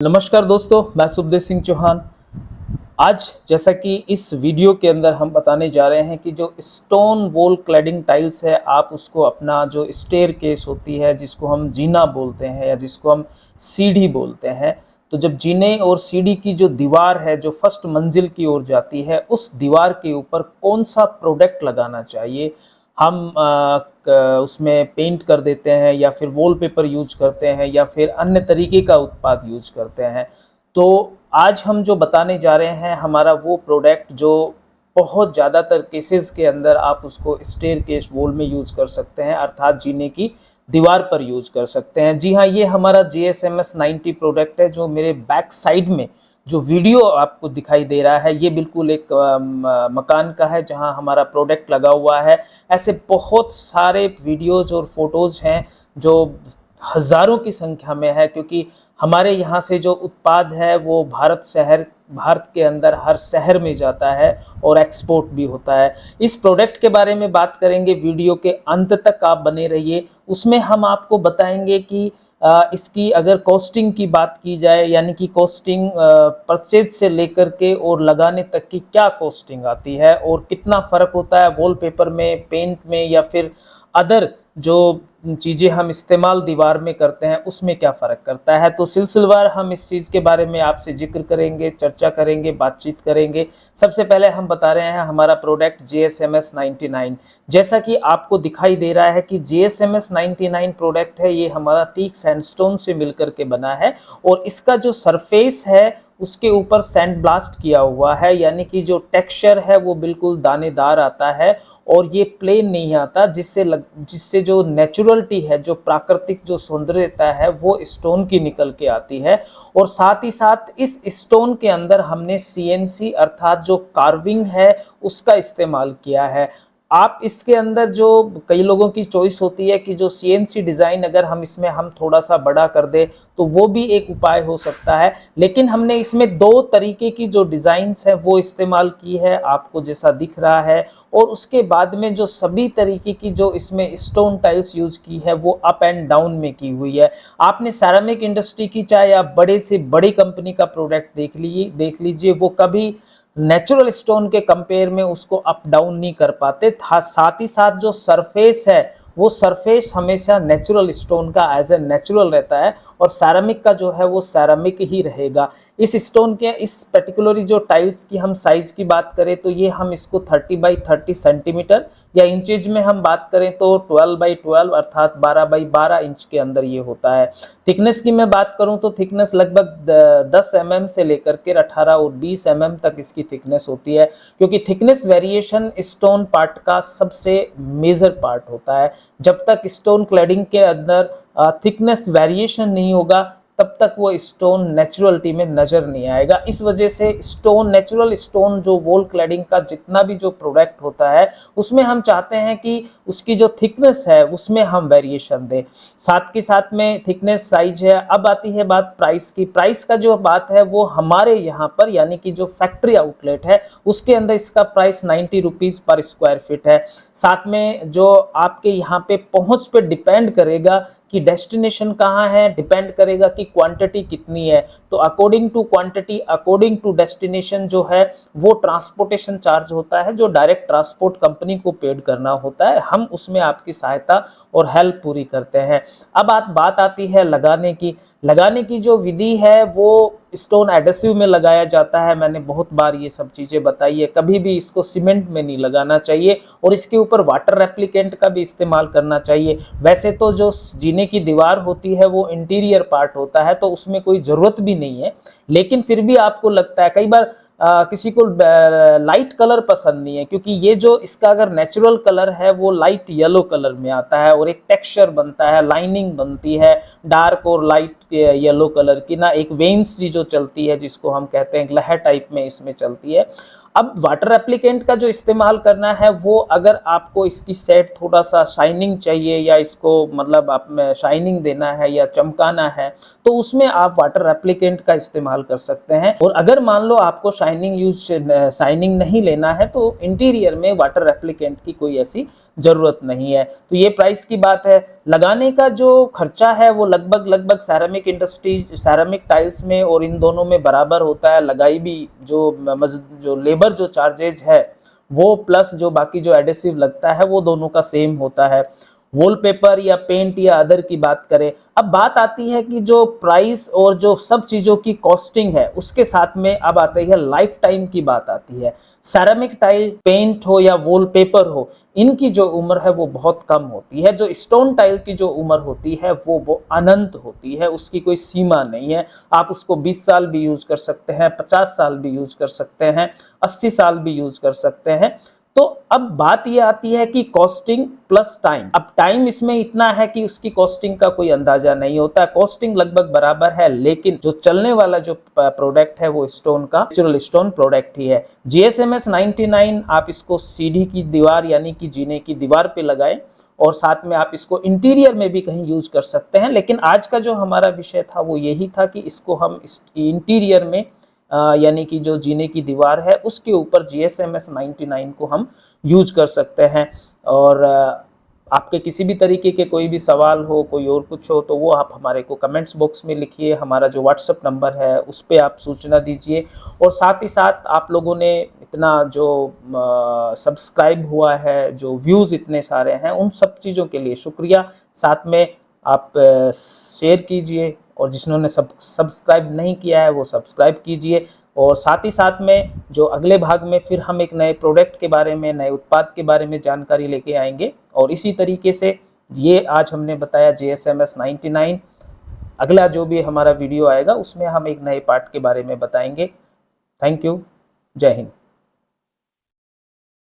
नमस्कार दोस्तों, मैं सुखदेव सिंह चौहान। आज जैसा कि इस वीडियो के अंदर हम बताने जा रहे हैं कि जो स्टोन वॉल क्लैडिंग टाइल्स है, आप उसको अपना जो स्टेयर केस होती है, जिसको हम जीना बोलते हैं या जिसको हम सीढ़ी बोलते हैं, तो जब जीने और सीढ़ी की जो दीवार है जो फर्स्ट मंजिल की ओर जाती है, उस दीवार के ऊपर कौन सा प्रोडक्ट लगाना चाहिए। हम उसमें पेंट कर देते हैं या फिर वॉलपेपर यूज करते हैं या फिर अन्य तरीके का उत्पाद यूज करते हैं। तो आज हम जो बताने जा रहे हैं, हमारा वो प्रोडक्ट जो बहुत ज़्यादातर केसेस के अंदर आप उसको स्टेयर केस वॉल में यूज़ कर सकते हैं, अर्थात जीने की दीवार पर यूज़ कर सकते हैं। जी हाँ, ये हमारा GSMS 90 प्रोडक्ट है जो मेरे बैक साइड में जो वीडियो आपको दिखाई दे रहा है, ये बिल्कुल एक मकान का है जहां हमारा प्रोडक्ट लगा हुआ है। ऐसे बहुत सारे वीडियोज़ और फोटोज़ हैं जो हज़ारों की संख्या में है, क्योंकि हमारे यहाँ से जो उत्पाद है वो भारत के अंदर हर शहर में जाता है और एक्सपोर्ट भी होता है। इस प्रोडक्ट के बारे में बात करेंगे, वीडियो के अंत तक आप बने रहिए। उसमें हम आपको बताएंगे कि इसकी अगर कॉस्टिंग की बात की जाए, यानी कि कॉस्टिंग परचेज से लेकर के और लगाने तक की क्या कॉस्टिंग आती है और कितना फ़र्क होता है वॉलपेपर में, पेंट में या फिर अदर जो चीज़ें हम इस्तेमाल दीवार में करते हैं उसमें क्या फ़र्क करता है। तो सिलसिलेवार हम इस चीज़ के बारे में आपसे जिक्र करेंगे, चर्चा करेंगे, बातचीत करेंगे। सबसे पहले हम बता रहे हैं हमारा प्रोडक्ट GSMS 99। जैसा कि आपको दिखाई दे रहा है कि GSMS 99 प्रोडक्ट है, ये हमारा टीक सैंडस्टोन से मिलकर के बना है और इसका जो सरफेस है उसके ऊपर सैंड ब्लास्ट किया हुआ है, यानी कि जो टेक्सचर है वो बिल्कुल दानेदार आता है और ये प्लेन नहीं आता, जिससे जो नेचुरलिटी है, जो प्राकृतिक जो सौंदर्यता है वो स्टोन की निकल के आती है। और साथ ही साथ इस स्टोन के अंदर हमने CNC अर्थात जो कार्विंग है उसका इस्तेमाल किया है। आप इसके अंदर जो कई लोगों की चॉइस होती है कि जो CNC डिज़ाइन अगर हम थोड़ा सा बड़ा कर दे तो वो भी एक उपाय हो सकता है, लेकिन हमने इसमें दो तरीके की जो डिज़ाइंस है वो इस्तेमाल की है, आपको जैसा दिख रहा है। और उसके बाद में जो सभी तरीके की जो इसमें स्टोन टाइल्स यूज की है वो अप एंड डाउन में की हुई है। आपने सेरामिक इंडस्ट्री की चाहे आप बड़े से बड़ी कंपनी का प्रोडक्ट देख लीजिए, वो कभी नेचुरल स्टोन के कंपेयर में उसको अप डाउन नहीं कर पाते था। साथ ही साथ जो सरफेस है वो सरफेस हमेशा नेचुरल स्टोन का एज ए नेचुरल रहता है और सैरामिक का जो है वो सैरामिक ही रहेगा। इस स्टोन के इस पर्टिकुलरली जो टाइल्स की हम साइज की बात करें तो ये हम इसको 30 बाई 30 सेंटीमीटर या इंचेज में हम बात करें तो 12 बाई 12 अर्थात 12 बाई 12 इंच के अंदर ये होता है। थिकनेस की मैं बात करूं तो थिकनेस लगभग 10 mm से लेकर के 18 और 20 mm तक इसकी थिकनेस होती है, क्योंकि थिकनेस वेरिएशन स्टोन पार्ट का सबसे मेजर पार्ट होता है। जब तक स्टोन क्लैडिंग के अंदर थिकनेस वेरिएशन नहीं होगा तब तक वो स्टोन नेचुरलिटी में नजर नहीं आएगा। इस वजह से नेचुरल स्टोन जो वॉल क्लैडिंग का जितना भी जो प्रोडक्ट होता है उसमें हम चाहते हैं कि उसकी जो थिकनेस है उसमें हम वेरिएशन दें, साथ के साथ में थिकनेस साइज है। अब आती है बात प्राइस की। प्राइस का जो बात है वो हमारे यहाँ पर यानी कि जो फैक्ट्री आउटलेट है उसके अंदर इसका प्राइस 90 रुपीज़ पर स्क्वायर फीट है। साथ में जो आपके यहाँ पे पहुँच पे डिपेंड करेगा कि डेस्टिनेशन कहाँ है, डिपेंड करेगा कि क्वांटिटी कितनी है। तो according to quantity, according to destination जो है वो ट्रांसपोर्टेशन चार्ज होता है जो डायरेक्ट ट्रांसपोर्ट कंपनी को पेड करना होता है। हम उसमें आपकी सहायता और हेल्प पूरी करते हैं। अब बात आती है लगाने की जो विधि है वो स्टोन एडेसिव में लगाया जाता है। मैंने बहुत बार ये सब चीज़ें बताई है, कभी भी इसको सीमेंट में नहीं लगाना चाहिए और इसके ऊपर वाटर रेप्लिकेंट का भी इस्तेमाल करना चाहिए। वैसे तो जो जीने की दीवार होती है वो इंटीरियर पार्ट होता है तो उसमें कोई ज़रूरत भी नहीं है, लेकिन फिर भी आपको लगता है कई बार किसी को लाइट कलर पसंद नहीं है, क्योंकि ये जो इसका अगर नेचुरल कलर है वो लाइट येलो कलर में आता है और एक टेक्सचर बनता है, लाइनिंग बनती है डार्क और लाइट येलो कलर की ना, एक वेन्स जो चलती है जिसको हम कहते हैं लहर टाइप में इसमें चलती है। अब वाटर एप्लीकेंट का जो इस्तेमाल करना है वो अगर आपको इसकी सेट थोड़ा सा शाइनिंग चाहिए या इसको मतलब आप में शाइनिंग देना है या चमकाना है तो उसमें आप वाटर एप्लीकेंट का इस्तेमाल कर सकते हैं। और अगर मान लो आपको शाइनिंग नहीं लेना है तो इंटीरियर में वाटर एप्लीकेंट की कोई ऐसी ज़रूरत नहीं है। तो ये प्राइस की बात है। लगाने का जो खर्चा है वो लगभग सैरामिक इंडस्ट्री, सैरामिक टाइल्स में और इन दोनों में बराबर होता है। लगाई भी जो लेबर जो चार्जेज है वो प्लस जो बाकी जो एडेसिव लगता है वो दोनों का सेम होता है। वॉलपेपर या पेंट या अदर की बात करें, अब बात आती है कि जो प्राइस और जो सब चीज़ों की कॉस्टिंग है उसके साथ में अब आती है लाइफ टाइम की बात आती है। सेरामिक टाइल, पेंट हो या वॉलपेपर हो, इनकी जो उम्र है वो बहुत कम होती है। जो स्टोन टाइल की जो उम्र होती है वो अनंत होती है, उसकी कोई सीमा नहीं है। आप उसको 20 साल भी यूज कर सकते हैं, 50 साल भी यूज कर सकते हैं, 80 साल भी यूज कर सकते हैं। तो अब बात ये आती है कि कॉस्टिंग प्लस टाइम। अब टाइम इसमें इतना है कि उसकी कॉस्टिंग का कोई अंदाजा नहीं होता, कॉस्टिंग लगभग बराबर है, लेकिन जो चलने वाला जो प्रोडक्ट है वो स्टोन का नेचुरल स्टोन प्रोडक्ट ही है। GSMS 99 आप इसको सीढ़ी की दीवार यानी कि जीने की दीवार पे लगाएं और साथ में आप इसको इंटीरियर में भी कहीं यूज कर सकते हैं। लेकिन आज का जो हमारा विषय था वो यही था कि इसको हम इंटीरियर में यानी कि जो जीने की दीवार है उसके ऊपर GSMS 99 को हम यूज कर सकते हैं। और आपके किसी भी तरीके के कोई भी सवाल हो, कोई और कुछ हो, तो वो आप हमारे को कमेंट्स बॉक्स में लिखिए। हमारा जो व्हाट्सएप नंबर है उस पर आप सूचना दीजिए। और साथ ही साथ आप लोगों ने इतना जो सब्सक्राइब हुआ है, जो व्यूज़ इतने सारे हैं, उन सब चीज़ों के लिए शुक्रिया। साथ में आप शेयर कीजिए और जिन्होंने सब्सक्राइब नहीं किया है वो सब्सक्राइब कीजिए। और साथ ही साथ में जो अगले भाग में फिर हम एक नए प्रोडक्ट के बारे में, नए उत्पाद के बारे में जानकारी लेके आएंगे। और इसी तरीके से ये आज हमने बताया GSMS 99। अगला जो भी हमारा वीडियो आएगा उसमें हम एक नए पार्ट के बारे में बताएंगे। Thank you. जय हिंद।